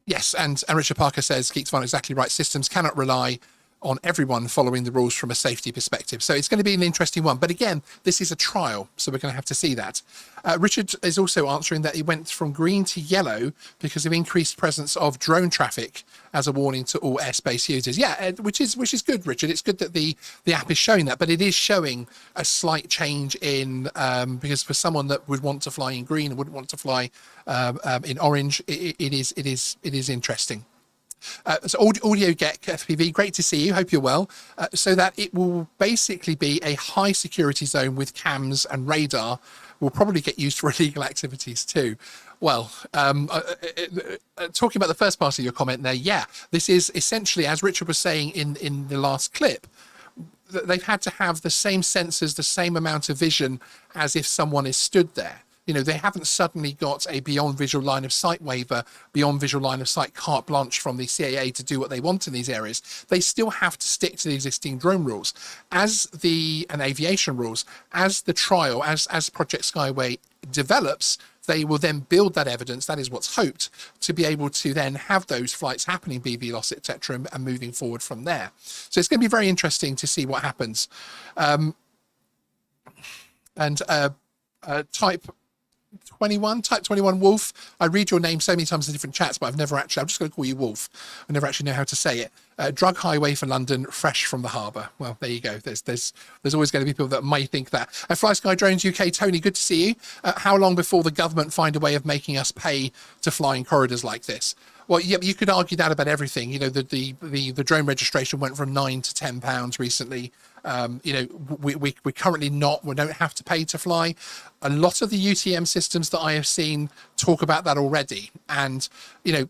Yes, and Richard Parker says, Geeksvana exactly right. Systems cannot rely on everyone following the rules from a safety perspective. So it's going to be an interesting one. But again, this is a trial, so we're going to have to see that. Richard is also answering that he went from green to yellow because of increased presence of drone traffic as a warning to all airspace users. Yeah, which is good, Richard. It's good that the app is showing that, but it is showing a slight change in because for someone that would want to fly in green and wouldn't want to fly in orange, it is interesting. So Audio Get FPV, great to see you, hope you're well. So that it will basically be a high security zone with cams and radar, will probably get used for illegal activities too. Well, talking about the first part of your comment there, yeah, this is essentially, as Richard was saying in the last clip, they've had to have the same sensors, the same amount of vision as if someone is stood there. You know, they haven't suddenly got a beyond visual line of sight waiver, beyond visual line of sight carte blanche from the CAA to do what they want in these areas. They still have to stick to the existing drone rules and aviation rules. As the trial, as Project Skyway develops, they will then build that evidence, that is what's hoped, to be able to then have those flights happening, BVLOS, etc., and moving forward from there. So it's going to be very interesting to see what happens. Type 21 Wolf. I read your name so many times in different chats, but I'm just going to call you Wolf. I never actually know how to say it. Drug highway for London, fresh from the harbour. Well, there you go. There's always going to be people that may think that. Fly Sky Drones UK, Tony, good to see you. How long before the government find a way of making us pay to fly in corridors like this? Well, yeah, you could argue that about everything. You know, the drone registration went from £9 to £10 recently. You know, we currently we don't have to pay to fly. A lot of the UTM systems that I have seen talk about that already. And, you know,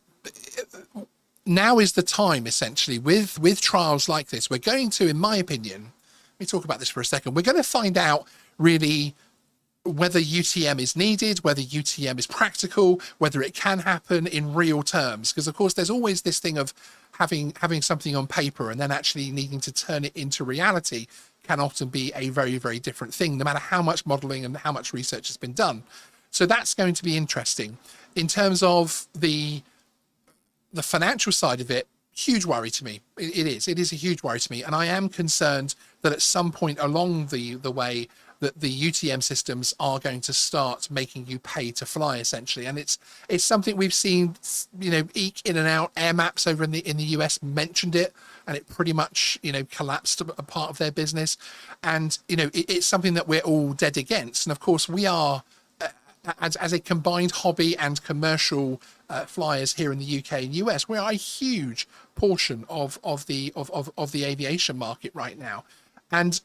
now is the time, essentially, with trials like this. We're going to, in my opinion, let me talk about this for a second. We're going to find out really whether UTM is needed, whether UTM is practical, whether it can happen in real terms. Because, of course, there's always this thing of having something on paper and then actually needing to turn it into reality can often be a very, very different thing, no matter how much modelling and how much research has been done. So that's going to be interesting. In terms of the financial side of it, huge worry to me. It is a huge worry to me. And I am concerned that at some point along the way, that the UTM systems are going to start making you pay to fly, essentially. And it's something we've seen, you know, eke in and out. Air Maps over in the US mentioned it, and it pretty much, you know, collapsed a part of their business. And, you know, it's something that we're all dead against. And of course we are, as a combined hobby and commercial flyers here in the UK and US, we are a huge portion of the aviation market right now. And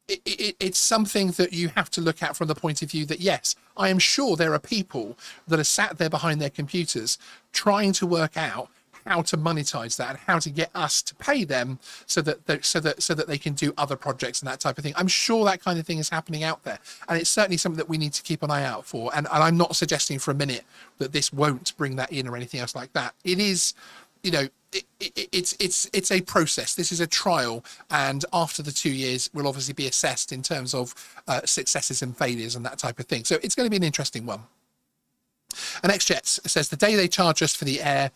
it's something that you have to look at from the point of view that, yes, I am sure there are people that are sat there behind their computers trying to work out how to monetize that and how to get us to pay them so that they can do other projects and that type of thing. I'm sure that kind of thing is happening out there, and it's certainly something that we need to keep an eye out for. And I'm not suggesting for a minute that this won't bring that in or anything else like that. It is, you know, it's a process. This is a trial, and after the 2 years will obviously be assessed in terms of successes and failures and that type of thing. So it's going to be an interesting one. And XJets says the day they charge us for the air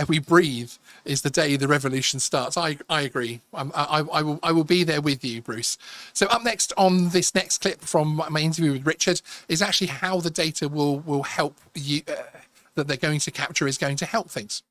we breathe is the day the revolution starts. I agree. I will be there with you, Bruce. So up next on this next clip from my interview with Richard is actually how the data will help you that they're going to capture is going to help things.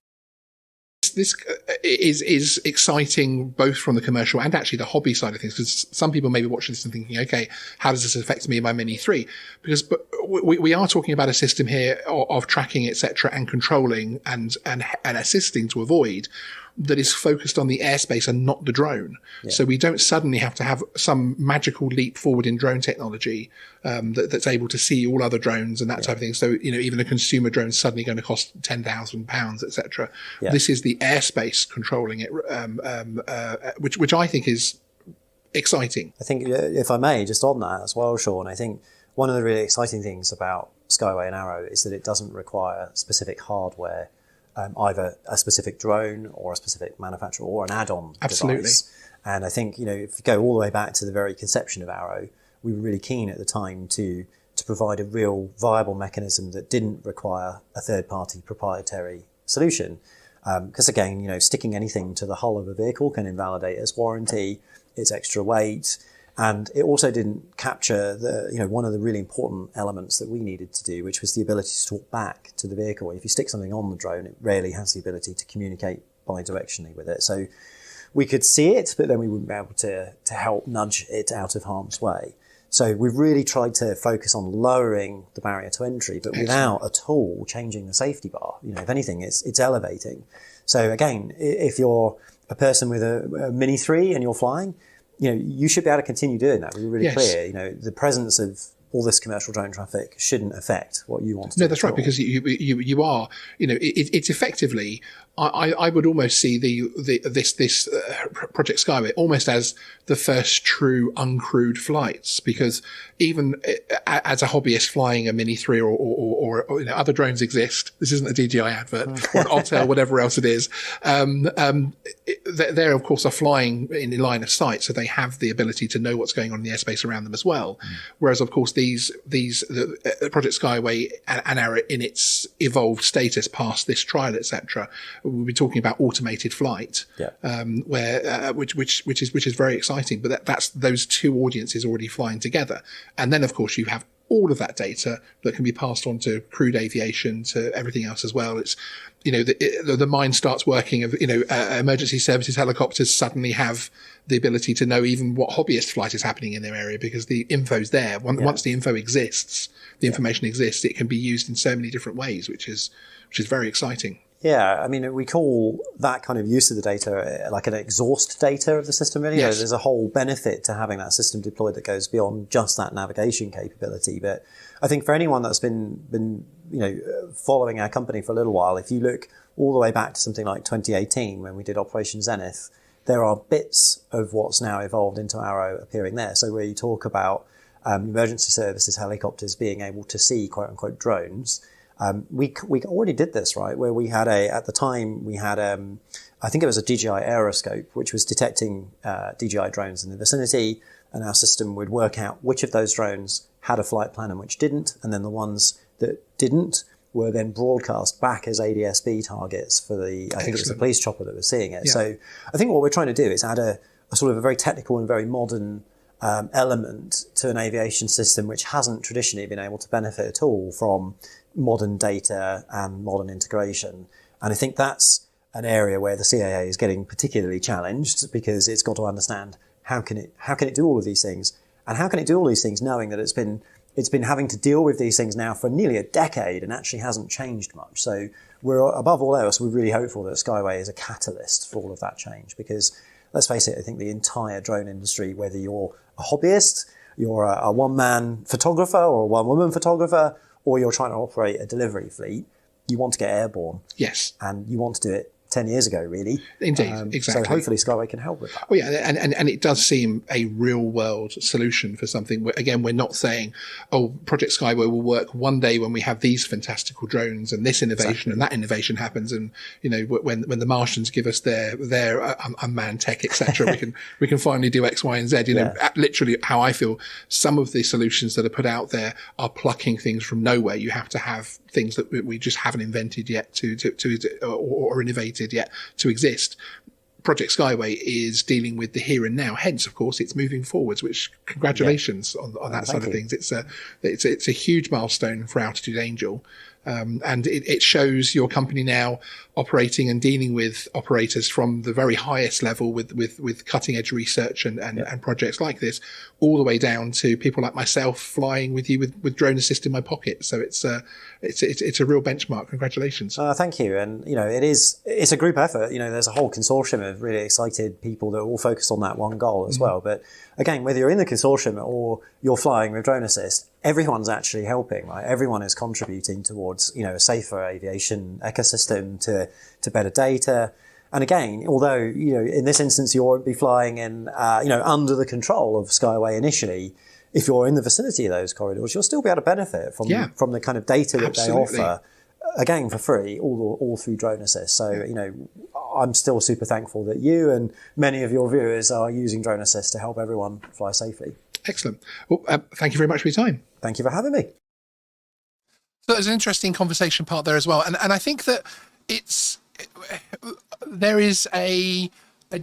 This is exciting both from the commercial and actually the hobby side of things, because some people may be watching this and thinking, okay, how does this affect me in my Mini 3? Because we are talking about a system here of tracking, etc., and controlling and assisting to avoid that is focused on the airspace and not the drone. Yeah. So we don't suddenly have to have some magical leap forward in drone technology that's able to see all other drones and that type of thing. So, you know, even a consumer drone is suddenly going to cost £10,000, etc. Yeah. This is the airspace controlling it, which I think is exciting. I think, if I may, just on that as well, Sean, I think one of the really exciting things about Skyway and Arrow is that it doesn't require specific hardware, either a specific drone or a specific manufacturer or an add-on device. And I think, you know, if you go all the way back to the very conception of Arrow, we were really keen at the time to provide a real viable mechanism that didn't require a third-party proprietary solution. Because again, you know, sticking anything to the hull of a vehicle can invalidate its warranty, its extra weight, and it also didn't capture the, you know, one of the really important elements that we needed to do, which was the ability to talk back to the vehicle. If you stick something on the drone, it rarely has the ability to communicate bidirectionally with it. So we could see it, but then we wouldn't be able to help nudge it out of harm's way. So we've really tried to focus on lowering the barrier to entry, but without at all changing the safety bar. You know, if anything, it's elevating. So again, if you're a person with a Mini 3 and you're flying, you know, you should be able to continue doing that. We were really clear, you know, the presence of all this commercial drone traffic shouldn't affect what you want to do. No, that's right, because you are, you know, it's effectively, I would almost see this Project Skyway almost as the first true uncrewed flights, because even as a hobbyist flying a Mini 3 or you know, other drones exist. This isn't a DJI advert or an Autel, whatever else it is. They of course are flying in line of sight, so they have the ability to know what's going on in the airspace around them as well. Whereas of course the Project Skyway and are in its evolved status past this trial, etc. We'll be talking about automated flight, where which is very exciting. But that's those two audiences already flying together, and then of course you have all of that data that can be passed on to crewed aviation, to everything else as well. It's, you know, the mind starts working of, you know, emergency services helicopters suddenly have the ability to know even what hobbyist flight is happening in their area, because the info's there. Once the info exists, the information exists, it can be used in so many different ways, which is very exciting. Yeah, I mean, we call that kind of use of the data like an exhaust data of the system, really. Yes. There's a whole benefit to having that system deployed that goes beyond just that navigation capability. But I think for anyone that's been you know, following our company for a little while, if you look all the way back to something like 2018 when we did Operation Zenith, there are bits of what's now evolved into Arrow appearing there. So where you talk about emergency services helicopters being able to see quote unquote drones, we already did this, right? Where we had at the time we had I think it was a DJI aeroscope, which was detecting DJI drones in the vicinity, and our system would work out which of those drones had a flight plan and which didn't, and then the ones that didn't were then broadcast back as ADS-B targets for the, I think it was the police chopper that was seeing it. Yeah. So I think what we're trying to do is add a sort of a very technical and very modern element to an aviation system which hasn't traditionally been able to benefit at all from modern data and modern integration. And I think that's an area where the CAA is getting particularly challenged, because it's got to understand how can it do all of these things, and how can it do all these things knowing that it's been having to deal with these things now for nearly a decade and actually hasn't changed much. So we're, above all else, we're really hopeful that Skyway is a catalyst for all of that change, because let's face it, I think the entire drone industry, whether you're a hobbyist, you're a one-man photographer or a one-woman photographer, or you're trying to operate a delivery fleet, you want to get airborne. Yes. And you want to do it 10 years ago, really. Indeed, exactly. So hopefully Skyway can help with that. Well, yeah, and it does seem a real-world solution for something. Again, we're not saying, oh, Project Skyway will work one day when we have these fantastical drones and this innovation and that innovation happens, and you know, when the Martians give us their unmanned tech, etc., we can finally do X, Y, and Z. You know, literally how I feel. Some of the solutions that are put out there are plucking things from nowhere. You have to have things that we just haven't invented yet or innovated yet to exist. Project Skyway is dealing with the here and now. Hence, of course, it's moving forwards. Which congratulations on that side of things. It's a huge milestone for Altitude Angel, and it shows your company now operating and dealing with operators from the very highest level with cutting edge research and projects like this, all the way down to people like myself flying with you with drone assist in my pocket. So it's a real benchmark. Congratulations. Thank you. And you know, it's a group effort. You know, there's a whole consortium of really excited people that are all focused on that one goal as well. But again, whether you're in the consortium or you're flying with drone assist, everyone's actually helping, right? Everyone is contributing towards, you know, a safer aviation ecosystem, to better data. And again, although, you know, in this instance, you won't be flying in, you know, under the control of Skyway initially, if you're in the vicinity of those corridors, you'll still be able to benefit from the kind of data that they offer, again, for free, all through drone assist. So, you know, I'm still super thankful that you and many of your viewers are using drone assist to help everyone fly safely. Excellent. Well, thank you very much for your time. Thank you for having me. So there's an interesting conversation part there as well. And I think that it's there is a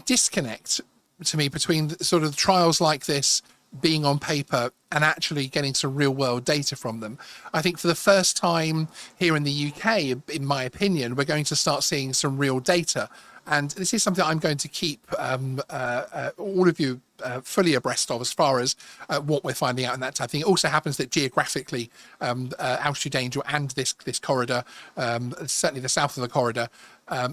disconnect to me between sort of trials like this being on paper and actually getting some real world data from them. I think for the first time here in the UK, in my opinion, we're going to start seeing some real data. And this is something I'm going to keep all of you fully abreast of as far as what we're finding out and that type of thing. It also happens that geographically, altitude danger and this corridor, certainly the south of the corridor,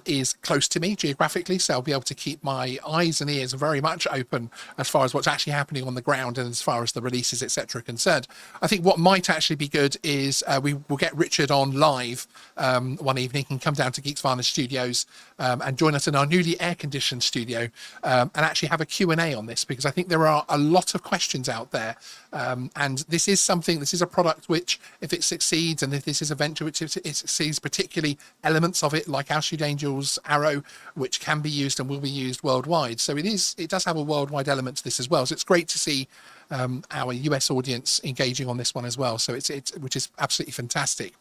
is close to me geographically, so I'll be able to keep my eyes and ears very much open as far as what's actually happening on the ground and as far as the releases, etc., are concerned. I think what might actually be good is we will get Richard on live one evening. He can come down to Geeksvana Studios and join us in our newly air-conditioned studio and actually have a Q&A on this, because I think there are a lot of questions out there, and this is a product which, if it succeeds, and if this is a venture which it succeeds, particularly elements of it like Altitude Angel's arrow, which can be used and will be used worldwide. So it does have a worldwide element to this as well. So it's great to see our US audience engaging on this one as well. So which is absolutely fantastic.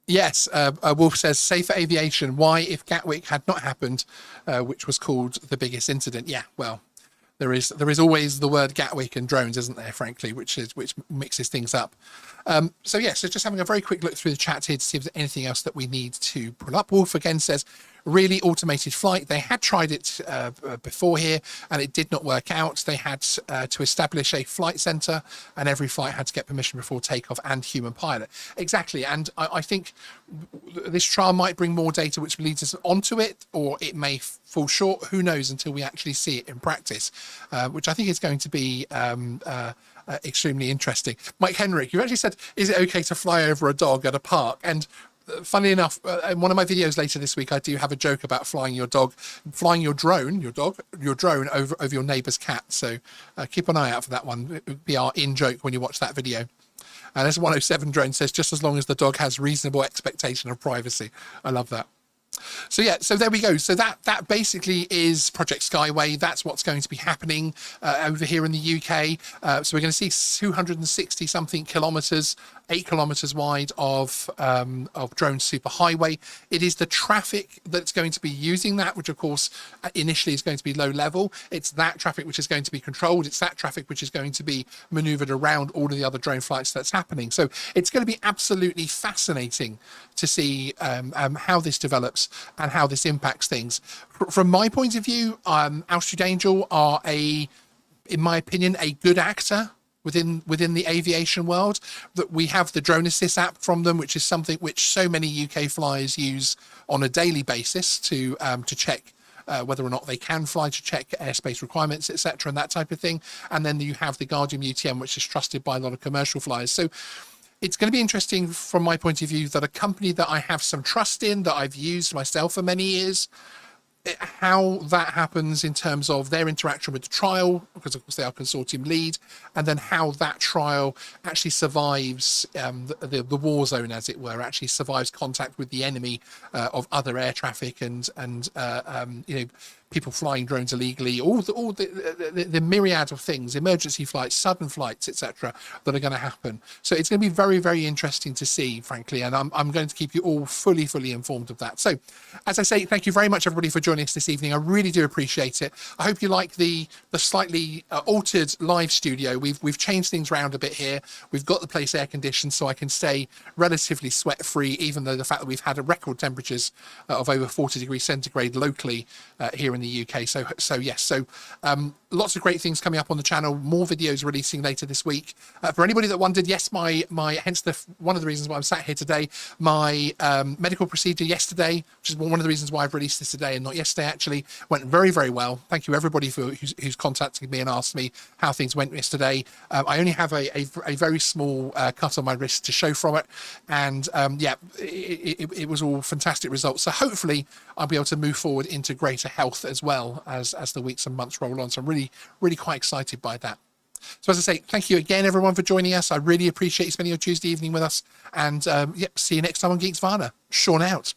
Yes, Wolf says, safer aviation. Why, if Gatwick had not happened, which was called the biggest incident? Yeah, well, there is always the word Gatwick and drones, isn't there, frankly, which mixes things up. So yeah, so just having a very quick look through the chat here to see if there's anything else that we need to pull up. Wolf again says, really automated flight. They had tried it before here and it did not work out. They had to establish a flight center, and every flight had to get permission before takeoff and human pilot. Exactly. And I think this trial might bring more data which leads us onto it, or it may fall short. Who knows until we actually see it in practice, which I think is going to be extremely interesting. Mike Henrik, you actually said, is it okay to fly over a dog at a park? And funnily enough, in one of my videos later this week, I do have a joke about flying your drone over your neighbour's cat. So keep an eye out for that one. It would be our in-joke when you watch that video. And as 107 Drone says, just as long as the dog has reasonable expectation of privacy. I love that. So yeah, so there we go. So that basically is Project Skyway. That's what's going to be happening over here in the UK. So we're going to see 260 something kilometers, 8 kilometers wide of drone superhighway. It is the traffic that's going to be using that, which of course initially is going to be low level. It's that traffic which is going to be controlled. It's that traffic which is going to be maneuvered around all of the other drone flights that's happening. So it's going to be absolutely fascinating to see how this develops and how this impacts things. From my point of view, Altitude Angel are in my opinion, a good actor within the aviation world. That we have the Drone Assist app from them, which is something which so many UK flyers use on a daily basis to check whether or not they can fly, to check airspace requirements, etc., and that type of thing. And then you have the Guardian UTM, which is trusted by a lot of commercial flyers. So it's going to be interesting from my point of view that a company that I have some trust in, that I've used myself for many years, how that happens in terms of their interaction with the trial, because of course they are consortium lead, and then how that trial actually survives the war zone, as it were, actually survives contact with the enemy of other air traffic and people flying drones illegally, all the myriad of things, emergency flights, sudden flights, etc., that are going to happen. So it's going to be very, very interesting to see, frankly, and I'm going to keep you all fully informed of that. So, as I say, thank you very much, everybody, for joining us this evening. I really do appreciate it. I hope you like the slightly altered live studio. We've changed things around a bit here. We've got the place air conditioned, so I can stay relatively sweat-free, even though the fact that we've had a record temperatures of over 40 degrees centigrade locally here in the UK. So yes, lots of great things coming up on the channel, more videos releasing later this week. For anybody that wondered, yes, my one of the reasons why I'm sat here today, my medical procedure yesterday, which is one of the reasons why I've released this today and not yesterday, actually went very, very well. Thank you everybody who's contacted me and asked me how things went yesterday. I only have a very small cut on my wrist to show from it, and yeah, it was all fantastic results. So hopefully I'll be able to move forward into greater health as well as the weeks and months roll on. So I'm really quite excited by that. So as I say, thank you again, everyone, for joining us. I really appreciate you spending your Tuesday evening with us. And yep, see you next time on Geeksvana. Sean out.